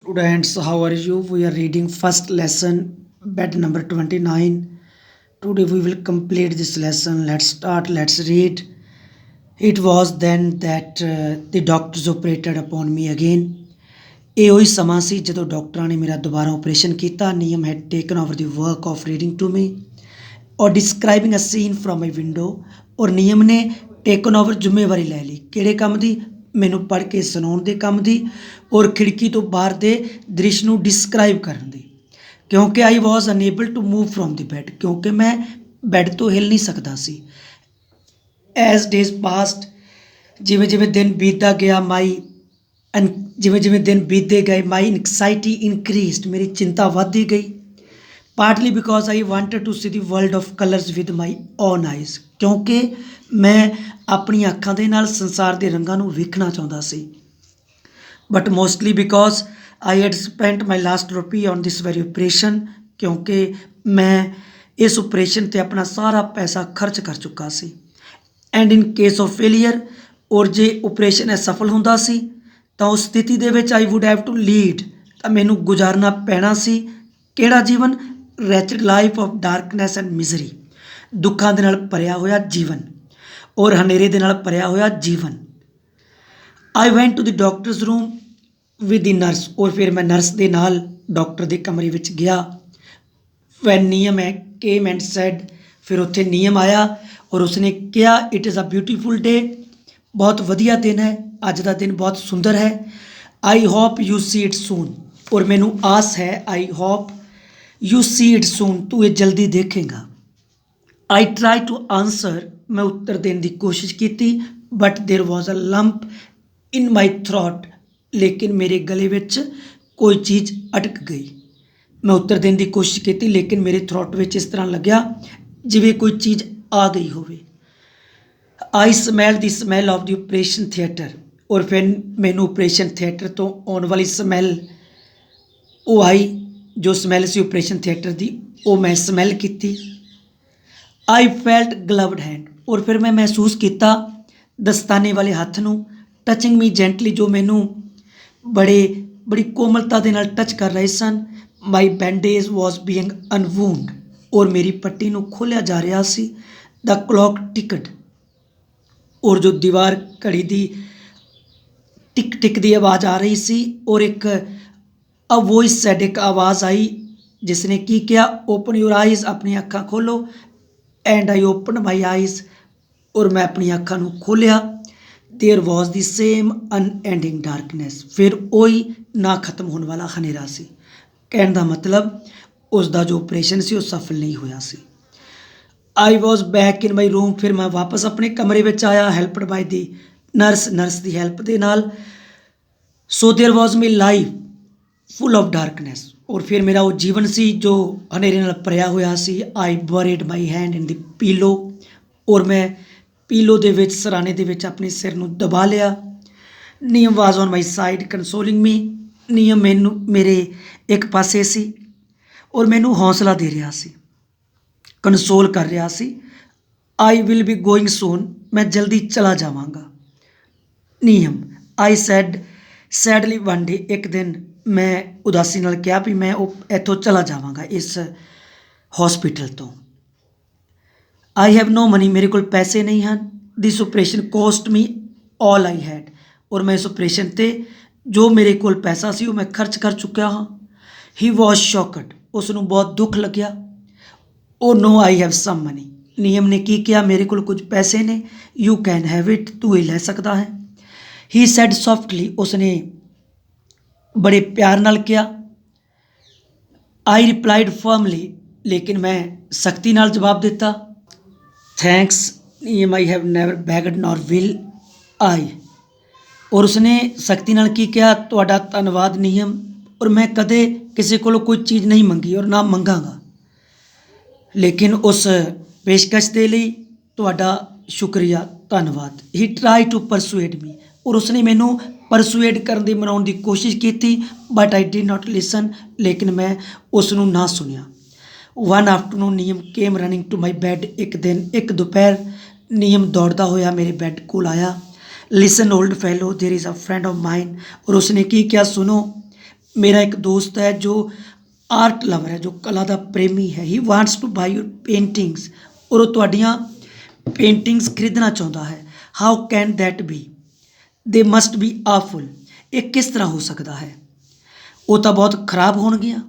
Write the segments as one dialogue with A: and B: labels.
A: Students, how are you? We are reading first lesson, bed number 29. Today we will complete this lesson. Let's start. Let's read. It was then that the doctors operated upon me again. ਇਹ ਉਹੀ ਸਮਾਂ ਸੀ ਜਦੋਂ ਡਾਕਟਰਾਂ ਨੇ ਮੇਰਾ ਦੁਬਾਰਾ operation ਕੀਤਾ. ਨਿਯਮ had taken over the work of reading to me or describing a scene from my window. ਔਰ ਨਿਯਮ ਨੇ ਟੇਕਨ ਓਵਰ ਜ਼ਿੰਮੇਵਾਰੀ ਲੈ ਲਈ ਕਿਹੜੇ ਕੰਮ ਦੀ? ਮੈਨੂੰ ਪੜ੍ਹ ਕੇ ਸੁਣਾਉਣ ਦੇ ਕੰਮ ਦੀ ਔਰ ਖਿੜਕੀ ਤੋਂ ਬਾਹਰ ਦੇ ਦ੍ਰਿਸ਼ ਨੂੰ ਡਿਸਕ੍ਰਾਈਬ ਕਰਨ ਦੀ। ਕਿਉਂਕਿ I was unable to move from the bed, ਕਿਉਂਕਿ ਮੈਂ ਬੈੱਡ ਤੋਂ ਹਿੱਲ ਨਹੀਂ ਸਕਦਾ ਸੀ। ਐਜ਼ ਡੇਜ਼ ਪਾਸਟ, ਜਿਵੇਂ ਜਿਵੇਂ ਦਿਨ ਬੀਤਦਾ ਗਿਆ ਜਿਵੇਂ ਜਿਵੇਂ ਦਿਨ ਬੀਤਦੇ ਗਏ ਮਾਈ ਐਂਗਜ਼ਾਇਟੀ ਇਨਕਰੀਜ਼ਡ, ਮੇਰੀ ਚਿੰਤਾ ਵੱਧਦੀ ਗਈ। Partly because I wanted to see the world of colours with my own eyes, ਕਿਉਂਕਿ ਮੈਂ ਆਪਣੀਆਂ ਅੱਖਾਂ ਦੇ ਨਾਲ ਸੰਸਾਰ ਦੇ ਰੰਗਾਂ ਨੂੰ ਵੇਖਣਾ ਚਾਹੁੰਦਾ ਸੀ। But mostly because I had spent my last rupee on this very operation, ਕਿਉਂਕਿ ਮੈਂ ਇਸ ਆਪਰੇਸ਼ਨ 'ਤੇ ਆਪਣਾ ਸਾਰਾ ਪੈਸਾ ਖਰਚ ਕਰ ਚੁੱਕਾ ਸੀ। And in case of failure, ਔਰ ਜੇ ਆਪਰੇਸ਼ਨ ਅਸਫਲ ਹੁੰਦਾ ਸੀ ਤਾਂ ਉਸ ਸਥਿਤੀ ਦੇ ਵਿੱਚ I would have to lead, ਤਾਂ ਮੈਨੂੰ ਗੁਜ਼ਾਰਨਾ ਪੈਣਾ ਸੀ ਕਿਹੜਾ ਜੀਵਨ? Wretched life of darkness and misery, ਦੁੱਖਾਂ ਦੇ ਨਾਲ ਭਰਿਆ ਹੋਇਆ ਜੀਵਨ ਔਰ ਹਨੇਰੇ ਦੇ ਨਾਲ ਭਰਿਆ ਹੋਇਆ ਜੀਵਨ। ਆਈ ਵੈਂਟ to the doctors room with the nurse, ਔਰ ਫਿਰ ਮੈਂ ਨਰਸ ਦੇ ਨਾਲ ਡਾਕਟਰ ਦੇ ਕਮਰੇ ਵਿੱਚ ਗਿਆ। ਵੈਨ ਨਿਯਮ ਕੇਮ ਐਂਡ ਸੈਡ, ਫਿਰ ਉੱਥੇ ਨਿਯਮ ਆਇਆ ਔਰ ਉਸਨੇ ਕਿਹਾ ਇਟ ਇਜ਼ ਅ ਬਿਊਟੀਫੁਲ ਡੇ, ਬਹੁਤ ਵਧੀਆ ਦਿਨ ਹੈ, ਅੱਜ ਦਾ ਦਿਨ ਬਹੁਤ ਸੁੰਦਰ ਹੈ। I hope you see it soon, ਔਰ ਮੈਨੂੰ ਆਸ ਹੈ I hope you see it soon, ਤੂੰ ਇਹ ਜਲਦੀ ਦੇਖੇਗਾ। ਆਈ ਟਰਾਈ ਟੂ ਆਨਸਰ, ਮੈਂ ਉੱਤਰ ਦੇਣ ਦੀ ਕੋਸ਼ਿਸ਼ ਕੀਤੀ। ਬਟ ਦੇਰ ਵਾਜ਼ ਅ ਲੰਪ ਇਨ ਮਾਈ ਥਰੋਟ, ਲੇਕਿਨ ਮੇਰੇ ਗਲੇ ਵਿੱਚ ਕੋਈ ਚੀਜ਼ ਅਟਕ ਗਈ। ਮੈਂ ਉੱਤਰ ਦੇਣ ਦੀ ਕੋਸ਼ਿਸ਼ ਕੀਤੀ ਲੇਕਿਨ ਮੇਰੇ ਥਰੋਟ ਵਿੱਚ ਇਸ ਤਰ੍ਹਾਂ ਲੱਗਿਆ ਜਿਵੇਂ ਕੋਈ ਚੀਜ਼ ਆ ਗਈ ਹੋਵੇ। ਆਈ smell the smell of the operation theatre, ਔਰ ਫਿਰ ਮੈਨੂੰ ਆਪਰੇਸ਼ਨ ਥੀਏਟਰ ਤੋਂ ਆਉਣ ਵਾਲੀ ਸਮੈਲ ਉਹ ਆਈ, ਜੋ ਸਮੈਲ ਸੀ ਆਪਰੇਸ਼ਨ ਥੀਏਟਰ ਦੀ, ਉਹ ਮੈਂ ਸਮੈਲ ਕੀਤੀ। ਆਈ ਫੈਲਟ ਗਲਵਡ ਹੈਂਡ, ਔਰ ਫਿਰ ਮੈਂ ਮਹਿਸੂਸ ਕੀਤਾ ਦਸਤਾਨੇ ਵਾਲੇ ਹੱਥ ਨੂੰ, ਟਚਿੰਗ ਮੀ ਜੈਂਟਲੀ, ਜੋ ਮੈਨੂੰ ਬੜੀ ਕੋਮਲਤਾ ਦੇ ਨਾਲ ਟੱਚ ਕਰ ਰਹੇ ਸਨ। ਮਾਈ ਬੈਂਡੇਜ ਵਾਜ਼ ਬੀਇੰਗ ਅਨਵੂਨਡ, ਔਰ ਮੇਰੀ ਪੱਟੀ ਨੂੰ ਖੋਲ੍ਹਿਆ ਜਾ ਰਿਹਾ ਸੀ। ਦ ਕਲੌਕ ਟਿਕਡ, ਔਰ ਜੋ ਦੀਵਾਰ ਘੜੀ ਦੀ ਟਿਕ ਟਿਕ ਦੀ ਆਵਾਜ਼ ਆ ਰਹੀ ਸੀ, ਔਰ ਇੱਕ ਵੋਇਸ ਸੈਡ, ਇੱਕ ਆਵਾਜ਼ ਆਈ ਜਿਸ ਨੇ ਕੀ ਕਿਹਾ? ਓਪਨ ਯੂਰ ਆਈਜ਼, ਆਪਣੀਆਂ ਅੱਖਾਂ ਖੋਲ੍ਹੋ। And I open my eyes, ਔਰ ਮੈਂ ਆਪਣੀਆਂ ਅੱਖਾਂ ਨੂੰ ਖੋਲ੍ਹਿਆ। There was the same unending darkness, ਫਿਰ ਉਹੀ ਨਾ ਖਤਮ ਹੋਣ ਵਾਲਾ ਹਨੇਰਾ ਸੀ। ਕਹਿਣ ਦਾ ਮਤਲਬ ਉਸ ਦਾ ਜੋ ਆਪਰੇਸ਼ਨ ਸੀ ਉਹ ਸਫਲ ਨਹੀਂ ਹੋਇਆ ਸੀ। ਆਈ ਵਾਜ਼ ਬੈਕ ਇਨ ਮਾਈ ਰੂਮ, ਫਿਰ ਮੈਂ ਵਾਪਸ ਆਪਣੇ ਕਮਰੇ ਵਿੱਚ ਆਇਆ, ਹੈਲਪਡ ਬਾਈ ਦੀ ਨਰਸ ਦੀ ਹੈਲਪ ਦੇ ਨਾਲ। So there was my life full of darkness, ਔਰ ਫਿਰ ਮੇਰਾ ਉਹ ਜੀਵਨ ਸੀ ਜੋ ਹਨੇਰੇ ਨਾਲ ਭਰਿਆ ਹੋਇਆ ਸੀ। ਆਈ ਬਰੀਡ ਮਾਈ ਹੈਂਡ ਇਨ ਦੀ ਪੀਲੋ, ਔਰ ਮੈਂ ਪੀਲੋ ਦੇ ਵਿੱਚ, ਸਰਾਣੇ ਦੇ ਵਿੱਚ ਆਪਣੇ ਸਿਰ ਨੂੰ ਦਬਾ ਲਿਆ। ਨਿਯਮ ਵਾਜ਼ ਔਨ ਮਾਈ ਸਾਈਡ ਕੰਸੋਲਿੰਗ ਮੀ, ਨਿਯਮ ਮੈਨੂੰ ਮੇਰੇ ਇੱਕ ਪਾਸੇ ਸੀ ਔਰ ਮੈਨੂੰ ਹੌਸਲਾ ਦੇ ਰਿਹਾ ਸੀ, ਕੰਸੋਲ ਕਰ ਰਿਹਾ ਸੀ। ਆਈ ਵਿਲ ਬੀ ਗੋਇੰਗ ਸੂਨ, ਮੈਂ ਜਲਦੀ ਚਲਾ ਜਾਵਾਂਗਾ। ਨਿਯਮ I said sadly one day, ਇੱਕ ਦਿਨ ਮੈਂ ਉਦਾਸੀ ਨਾਲ ਕਿਹਾ ਵੀ ਮੈਂ ਇੱਥੋਂ ਚਲਾ ਜਾਵਾਂਗਾ, ਇਸ ਹੌਸਪੀਟਲ ਤੋਂ। ਆਈ ਹੈਵ ਨੋ ਮਨੀ, ਮੇਰੇ ਕੋਲ ਪੈਸੇ ਨਹੀਂ ਹਨ। This operation cost me all I had, ਔਰ ਮੈਂ ਇਸ ਆਪਰੇਸ਼ਨ 'ਤੇ ਜੋ ਮੇਰੇ ਕੋਲ ਪੈਸਾ ਸੀ ਉਹ ਮੈਂ ਖਰਚ ਕਰ ਚੁੱਕਿਆ ਹਾਂ। ਹੀ ਵਾਜ਼ ਸ਼ੌਕਡ, ਉਸ ਨੂੰ ਬਹੁਤ ਦੁੱਖ ਲੱਗਿਆ। ਓ ਨੋ ਆਈ ਹੈਵ ਸਮ ਮਨੀ, ਨਿਯਮ ਨੇ ਕੀ ਕਿਹਾ? ਮੇਰੇ ਕੋਲ ਕੁਝ ਪੈਸੇ ਨੇ। ਯੂ ਕੈਨ ਹੈਵ ਇਟ, ਤੂੰ ਇਹ ਲੈ ਸਕਦਾ ਹੈ। ਹੀ ਸੈਡ ਸੌਫਟਲੀ, ਉਸਨੇ ਬੜੇ ਪਿਆਰ ਨਾਲ ਕਿਹਾ। ਆਈ ਰਿਪਲਾਈਡ ਫਰਮਲੀ, ਲੇਕਿਨ ਮੈਂ ਸਖਤੀ ਨਾਲ ਜਵਾਬ ਦਿੱਤਾ। ਥੈਂਕਸ ਨਿਯਮ, I have never begged nor will I, ਔਰ ਉਸਨੇ ਸਖਤੀ ਨਾਲ ਕੀ ਕਿਹਾ? ਤੁਹਾਡਾ ਧੰਨਵਾਦ ਨਿਯਮ, ਔਰ ਮੈਂ ਕਦੇ ਕਿਸੇ ਕੋਲੋਂ ਕੋਈ ਚੀਜ਼ ਨਹੀਂ ਮੰਗੀ ਔਰ ਨਾ ਮੰਗਾਂਗਾ, ਲੇਕਿਨ ਉਸ ਪੇਸ਼ਕਸ਼ ਦੇ ਲਈ ਤੁਹਾਡਾ ਸ਼ੁਕਰੀਆ, ਧੰਨਵਾਦ। ਹੀ ਟਰਾਈ ਟੂ ਪਰਸੂਏਡ ਮੀ, ਔਰ ਉਸਨੇ ਮੈਨੂੰ ਪਰਸੂਏਡ ਕਰਨ ਦੀ, ਮਨਾਉਣ ਦੀ ਕੋਸ਼ਿਸ਼ ਕੀਤੀ। ਬਟ ਆਈ ਡਿਡ ਨਾਟ ਲਿਸਨ, ਲੇਕਿਨ ਮੈਂ ਉਸ ਨੂੰ ਨਾ ਸੁਣਿਆ। ਵਨ ਆਫਟਰਨੂਨ ਨਿਯਮ came running to my bed, ਇੱਕ ਦਿਨ, ਇੱਕ ਦੁਪਹਿਰ ਨਿਯਮ ਦੌੜਦਾ ਹੋਇਆ ਮੇਰੇ ਬੈੱਡ ਕੋਲ ਆਇਆ। ਲਿਸਨ old fellow, there is a friend of mine, ਔਰ ਉਸਨੇ ਕੀ ਕਿਹਾ? ਸੁਣੋ, मेरा एक दोस्त है जो आर्ट लवर है, जो कला का प्रेमी है। He wants to buy your paintings, और वो तुहाड़ियां पेंटिंग्स खरीदना चाਹੁੰਦਾ है। How can that be, they must be awful, ये किस तरह हो सकता है, वो तो बहुत खराब होणगियां।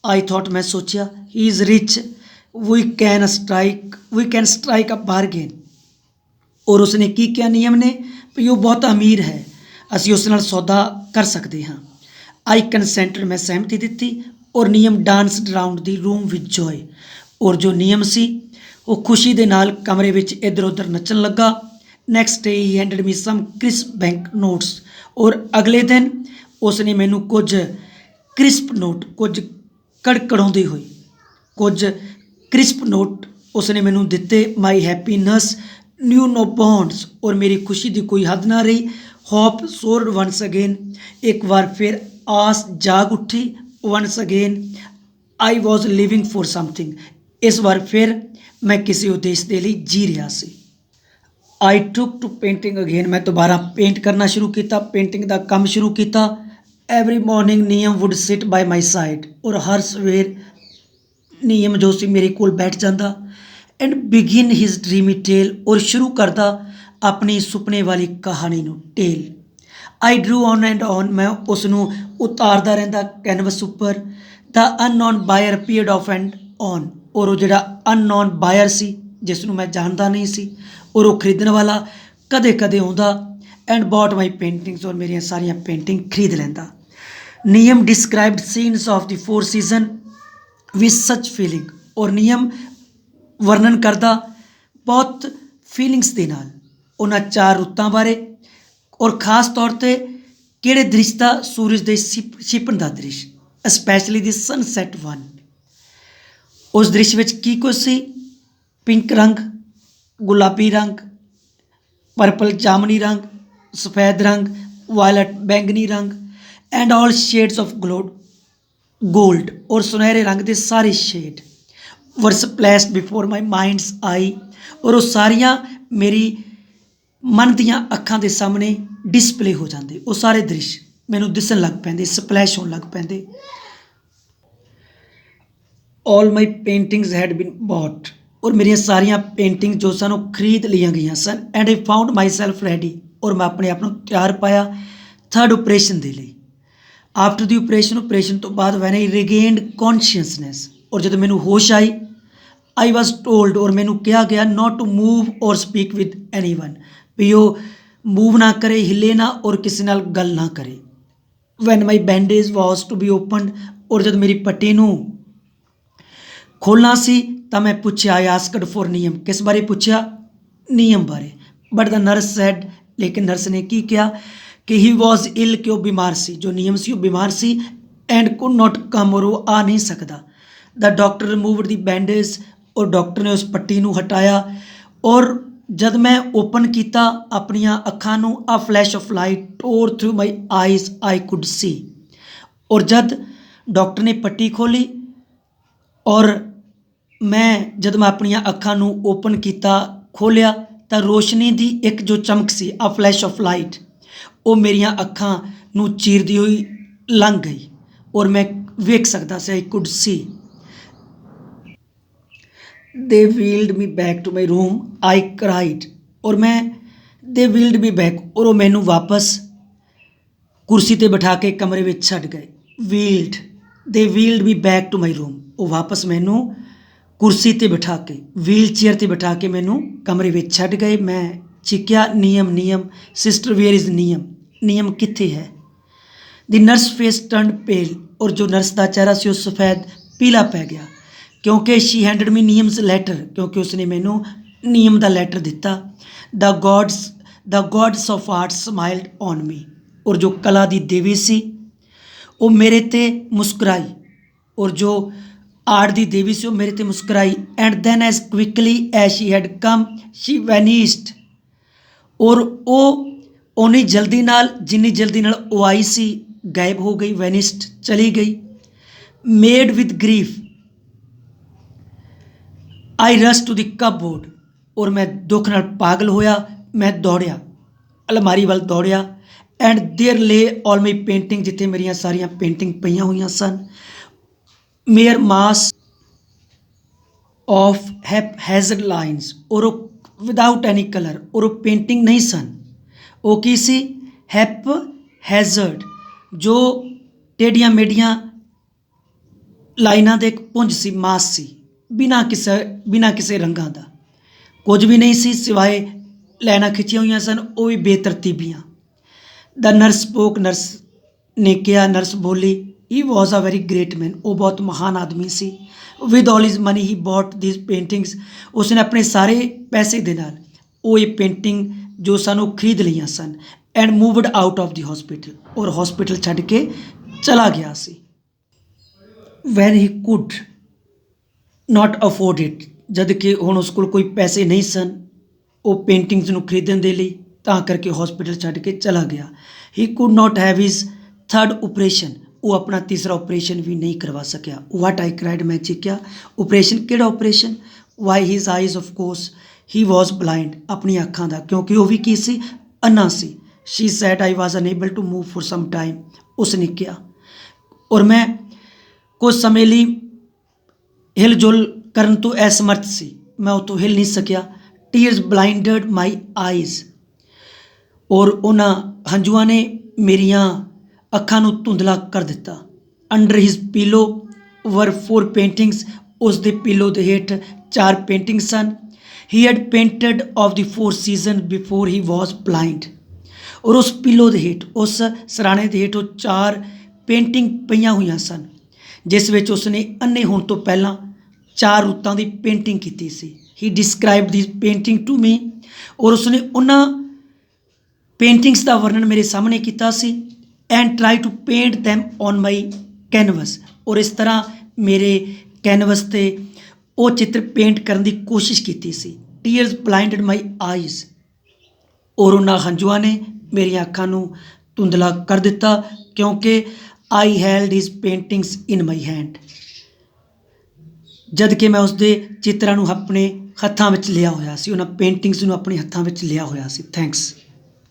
A: आई थॉट, मैं सोचा, he is rich, we can strike a bargain. और उसने की किया, नियम ने, भी वो बहुत अमीर है, ਅਸੀਂ ਉਸ ਨਾਲ ਸੌਦਾ ਕਰ ਸਕਦੇ ਹਾਂ। आई कंसेंटेड, मैं सहमति दी। और नियम danced round the room with Joy, और जो नियम सी वो खुशी ਦੇ ਨਾਲ ਕਮਰੇ ਵਿੱਚ ਇੱਧਰ ਉੱਧਰ ਨੱਚਣ ਲੱਗਾ। ਨੈਕਸਟ ਡੇ ਹੀ ਹੈਂਡਡ ਮੀ ਸਮ ਕ੍ਰਿਸਪ ਬੈਂਕ ਨੋਟਸ, ਔਰ ਅਗਲੇ ਦਿਨ ਉਸਨੇ ਮੈਨੂੰ ਕੁਝ ਕ੍ਰਿਸਪ ਨੋਟ, ਕੁਝ ਕੜਕੜਾਉਂਦੇ ਹੋਏ ਕੁਝ ਕ੍ਰਿਸਪ ਨੋਟ ਉਸਨੇ ਮੈਨੂੰ ਦਿੱਤੇ। ਮਾਈ ਹੈਪੀਨੈਸ ਨਿਊ नो बॉन्ड्स, और मेरी खुशी की कोई हद ना रही। होप सोर्ड वंस अगेन, एक बार फिर आस जाग उठी। Once again I was living for something, इस बार फिर मैं किसी उद्देश्य के लिए जी रहा सी। आई टुक टू पेंटिंग अगेन, मैं दोबारा पेंट करना शुरू किया, पेंटिंग का काम शुरू किया। एवरी मॉर्निंग नियम would sit by my side, और हर सवेर नियम जो सी मेरे कोल बैठ जाता। And begin his dreamy tale, और शुरू करता अपनी सुपने वाली कहानी नू tale. I drew on and on, मैं उसनू उतारदा रहिंदा कैनवस उपर। The unknown buyer appeared off and on, और वो जिहड़ा अननोन बायर सी, जिसनू मैं जानता नहीं सी, और वो खरीदण वाला कदे कदे आउंदा। एंड बॉट माई पेंटिंग्स, और मेरियां सारियां पेंटिंग खरीद लैंदा। नियम described scenes of the 4 season with such feeling, और नियम वर्णन करता बहुत फीलिंग्स के नाल उन्हां 4 रुत्तां बारे, और खास तौर पर किहड़े दृश्य का, सूरज के छिपण का दृश्य, स्पैशली द सनसैट वन। उस दृश्य में की कुछ सी, पिंक रंग, गुलाबी रंग, पर्पल जामनी रंग, सफ़ेद रंग, वायलट बैंगनी रंग, and all shades of gold, और सुनहरे रंग के सारे shade were splashed before my mind's eye, और वो सारियां मेरी मन दियां अखां दे सामने डिस्पले हो जाते। वो सारे दृश्य मैनू दिसन लग पैंदे, स्पलैश होने लग पैंदे। All my paintings had been bought, और मेरिया सारियां पेंटिंग जो सन वो खरीद लिया गई सन। And I found myself ready, और मैं अपने आप को तैयार पाया 3rd ऑपरेशन के लिए। आफ्टर द ऑपरेशन तो बाद वैन आई रिगेन्ड कॉन्शियसनैस, और जब मैनू होश आई, आई वॉज टोल्ड, और मैनू कहा गया नॉट टू मूव और स्पीक विद एनी वन, भी वो मूव ना करे, हिले ना, और किसी नाल गल ना करे। When my bandage was to be opened, और जब मेरी पट्टी नू खोलना सी, तो मैं पूछा, आई आस्कड फॉर नियम, किस बारे पूछा, नियम बारे। बट द नर्स सैड, लेकिन नर्स ने की किया कि ही वॉज इल, कि वह बीमार सी, जो नियम सी वो बीमार सी। एंड कुड नॉट कम, और वो आ नहीं सकता। The doctor removed the bandage, और डॉक्टर ने उस पट्टी नू हटाया। और जब मैं ओपन किया अपनियां अखां नू, a flash of light tore through my eyes, I could see. और जब डॉक्टर ने पट्टी खोली, और जब मैं अपनियां अखां नू ओपन किया, खोलिया, तो रोशनी की एक जो चमक सी, आ फ्लैश ऑफ लाइट, वो मेरियां अखां नू चीरदी हुई लंघ गई, और मैं वेख सकता से, I could see. They wheeled me back to my room, I cried, और दे व्हील्ड मी बैक, और वो मैनू वापस कुर्सी ते बिठा के कमरे में छड्ड गए। They wheeled me back to my room, वो वापस मैनू कुर्सी ते बिठा के, व्हील चेयर ते बिठा के मैनू कमरे में छड्ड गए। मैं चीकिया, नियम नियम, सिस्टर वेयर इज़ नियम, नियम कित्थे है। द नर्स फेस टर्न पेल, और जो नर्स का चेहरा से सफ़ेद पीला पै गया, क्योंकि शी हैंडड मी नियम्स लैटर, क्योंकि उसने मैनू नियम का लैटर दिता। The gods of art smiled on me, और जो कला की देवी सी वो मेरे ते मुस्कुराई, और जो आर्ट की देवी से वो मेरे ते मुस्कुराई। And then as quickly as she had come she vanished, और वो उन्नी जल्दी नाल, जिन्नी जल्दी नाल वो आई सी, गायब हो गई, वैनिस्ड, चली गई। Mad with grief I rush to the cupboard, और मैं दुख नाल पागल होया, मैं दौड़िया, अलमारी वाल दौड़िया। And there lay all my painting, जिथे मेरिया सारिया पेंटिंग पईयां हुई सन। Mere mass of hazard lines, और विदाउट एनी कलर, और पेंटिंग नहीं सन। वो की सी हैप हैजर्ड, जो टेढ़िया मेढ़िया लाइना ਦੇ ਇੱਕ ਪੁੰਜ ਸੀ, ਮਾਸ ਸੀ, ਬਿਨਾਂ ਕਿਸੇ ਰੰਗਾਂ ਦਾ। ਕੁਝ ਵੀ ਨਹੀਂ ਸੀ ਸਿਵਾਏ ਲਾਈਨਾਂ ਖਿੱਚੀਆਂ ਹੋਈਆਂ ਸਨ, ਉਹ ਵੀ ਬੇਤਰਤੀਬੀਆਂ। ਦ ਨਰਸ ਸਪੋਕ, ਨਰਸ ਨੇ ਕਿਹਾ, ਨਰਸ ਬੋਲੀ, ਹੀ ਵॉज ਅ ਵੈਰੀ ਗ੍ਰੇਟ ਮੈਨ, ਉਹ ਬਹੁਤ ਮਹਾਨ ਆਦਮੀ ਸੀ। With all his money he bought this paintings, ਉਸਨੇ ਆਪਣੇ ਸਾਰੇ ਪੈਸੇ ਦੇ ਨਾਲ ਉਹ ਇਹ ਪੇਂਟਿੰਗ ਜੋ ਸਨ ਉਹ ਖਰੀਦ ਲਈਆਂ ਸਨ। And moved out of the hospital, ਔਰ ਹੌਸਪੀਟਲ ਛੱਡ ਕੇ ਚਲਾ ਗਿਆ ਸੀ। When he could not afford it, ਜਦ ਕਿ ਹੁਣ ਉਸ ਕੋਲ ਕੋਈ ਪੈਸੇ ਨਹੀਂ ਸਨ ਉਹ ਪੇਂਟਿੰਗਸ ਨੂੰ ਖਰੀਦਣ ਦੇ ਲਈ, ਤਾਂ ਕਰਕੇ ਹੌਸਪੀਟਲ ਛੱਡ ਕੇ ਚਲਾ ਗਿਆ। He could not have his third operation, ਉਹ ਆਪਣਾ ਤੀਸਰਾ ਓਪਰੇਸ਼ਨ ਵੀ ਨਹੀਂ ਕਰਵਾ ਸਕਿਆ। ਵਾਟ ਆਈ ਕਰਾਈਡ, ਮੈਂ ਚੀਕਿਆ। ਓਪਰੇਸ਼ਨ, ਕਿਹੜਾ operation? Why his eyes, of course he was blind, ਆਪਣੀਆਂ ਅੱਖਾਂ ਦਾ, ਕਿਉਂਕਿ ਉਹ ਵੀ ਕੀ ਸੀ, ਅੰਨਾ ਸੀ। She said I was unable to move for some time, ਉਸਨੇ ਕਿਹਾ, ਔਰ ਮੈਂ ਕੁਝ ਸਮੇਂ ਲਈ ਹਿਲ ਜੁਲ ਕਰਨ ਤੋਂ ਅਸਮਰਥ ਸੀ, ਮੈਂ ਉੱਥੋਂ ਹਿਲ ਨਹੀਂ ਸਕਿਆ। ਟੀਅਰਸ ਬਲਾਈਂਡਡ ਮਾਈ ਆਈਜ਼, ਔਰ ਉਹਨਾਂ ਹੰਝੂਆਂ ਨੇ ਮੇਰੀਆਂ ਅੱਖਾਂ ਨੂੰ ਧੁੰਦਲਾ ਕਰ ਦਿੱਤਾ। ਅੰਡਰ ਹਿਜ਼ ਪੀਲੋ ਵਰ 4 ਪੇਂਟਿੰਗਸ, ਉਸ ਦੇ ਪੀਲੋ ਦੇ ਹੇਠ 4 ਪੇਂਟਿੰਗ ਸਨ। He had painted of the 4 season before he was blind, ਔਰ ਉਸ ਪੀਲੋ ਦੇ ਹੇਠ, ਉਸ ਸਰਾਣੇ ਦੇ ਹੇਠ ਉਹ 4 ਪੇਂਟਿੰਗ ਪਈਆਂ ਹੋਈਆਂ ਸਨ, ਜਿਸ ਵਿੱਚ ਉਸਨੇ ਅੰਨੇ ਹੋਣ ਤੋਂ ਪਹਿਲਾਂ 4 ਰੁੱਤਾਂ ਦੀ ਪੇਂਟਿੰਗ ਕੀਤੀ ਸੀ। He described this painting to me, ਔਰ ਉਸਨੇ ਉਹਨਾਂ ਪੇਂਟਿੰਗਸ ਦਾ ਵਰਣਨ ਮੇਰੇ ਸਾਹਮਣੇ ਕੀਤਾ ਸੀ। And try to paint them on my canvas, ਔਰ ਇਸ ਤਰ੍ਹਾਂ ਮੇਰੇ ਕੈਨਵਸ 'ਤੇ ਉਹ ਚਿੱਤਰ ਪੇਂਟ ਕਰਨ ਦੀ ਕੋਸ਼ਿਸ਼ ਕੀਤੀ ਸੀ। ਟੀਅਰਸ ਬਲਾਈਂਡਡ ਮਾਈ ਆਈਜ਼, ਔਰ ਉਹਨਾਂ ਹੰਝੂਆਂ ਨੇ ਮੇਰੀਆਂ ਅੱਖਾਂ ਨੂੰ ਧੁੰਦਲਾ ਕਰ ਦਿੱਤਾ, ਕਿਉਂਕਿ ਆਈ ਹੈਲਡ ਹਿਜ਼ ਪੇਂਟਿੰਗਸ ਇਨ ਮਾਈ ਹੈਂਡ, ਜਦ ਕਿ ਮੈਂ ਉਸਦੇ ਚਿੱਤਰਾਂ ਨੂੰ ਆਪਣੇ ਹੱਥਾਂ ਵਿੱਚ ਲਿਆ ਹੋਇਆ ਸੀ, ਉਹਨਾਂ ਪੇਂਟਿੰਗਸ ਨੂੰ ਆਪਣੇ ਹੱਥਾਂ ਵਿੱਚ ਲਿਆ ਹੋਇਆ ਸੀ। ਥੈਂਕਸ।